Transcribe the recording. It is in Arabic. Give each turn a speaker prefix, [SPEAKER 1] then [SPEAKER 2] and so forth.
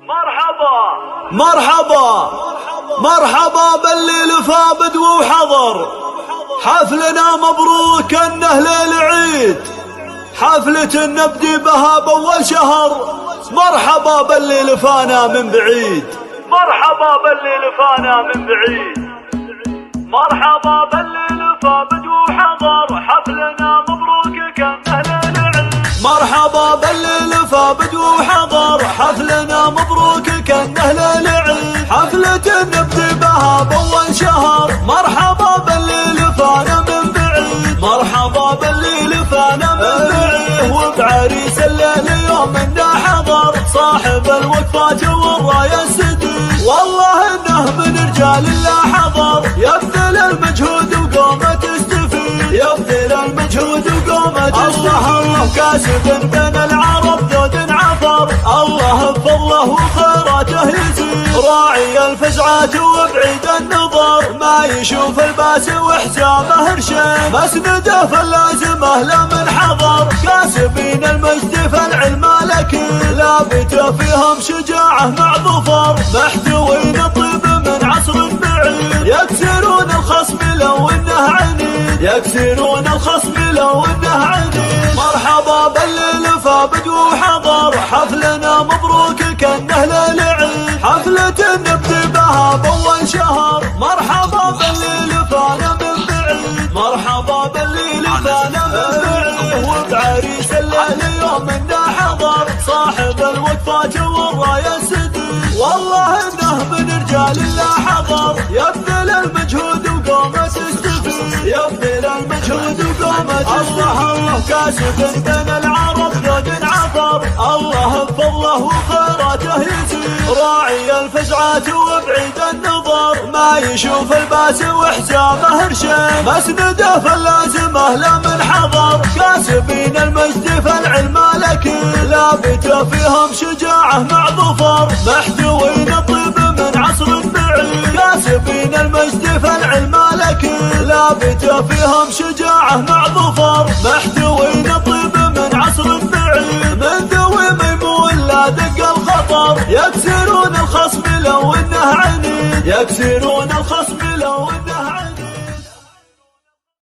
[SPEAKER 1] مرحبا مرحبا بالليل فابد وحضر، حفلنا مبروك انه ليل عيد، حفلة نبدي بها باول شهر. مرحبا بالليل فانا من بعيد، مرحبا بالليل فانا من بعيد، مرحبا بالليل فابد وحضر، حفلنا مبروك كانه ليل عيد. مرحبا بالليل فابد وحضر، حفلنا مبروك كانه ليل عيد، حفلة نبدي بها باول شهر. مرحبا بالليل فانا من بعيد، مرحبا بالليل فانا من بعيد، وبعريس الليل يوم انه حضر، صاحب الوقفات والراية السديد، والله انه من رجال الله حضر، يبذل المجهود وقومه تستفيد، يبذل المجهود وقومه تستفيد. الله كاسب بين العرب ذود عفر، الله بفضله وخيراته يزيد، راعي الفزعات وبعيد النظر، ما يشوف الباس وحسامه رشيد، مسنده فاللازمه لا من حضر، كاسبين المجد فالعلم لكن لابته فيهم شجاعه مع ظفر، محتوين الطيب من عصر بعيد، يكسرون الخصم لو انه عنيد، يكسرون الخصم لو انه عنيد. مرحبا بالليل فابد وحضر، حفلنا مبروك كانه ليل عيد، حفلة نبدي بها باول شهر. مرحبا بالليل فانا من بعيد، مرحبا بالليل فانا من بعيد، وبعريس الليل يوم انه حضر، صاحب الوقفات والراية السديد، والله انه من رجال الله حضر، يبذل المجهود وقومه تستفيد، يبذل المجهود وقومه تستفيد. الله كاسب بين العرب ذود عفر، الله بفضله وخيراته يزيد، راعي الفزعات وبعيد النظر، ما يشوف الباس وحسامه رشيد، مسنده فاللازمه لا من حضر، كاسبين المجد فالعلم لكن لابته فيهم شجاعه مع ظفر، محتوين الطيب من عصر بعيد، كاسبين المجد فالعلم لكن لابته فيهم شجاعه مع ظفر، محتوين الطيب من عصر بعيد، من ذوي ميمون لا دق الخطر، يكسرون الخصم لو انه عنيد، يكسرون الخصم لو انه عنيد.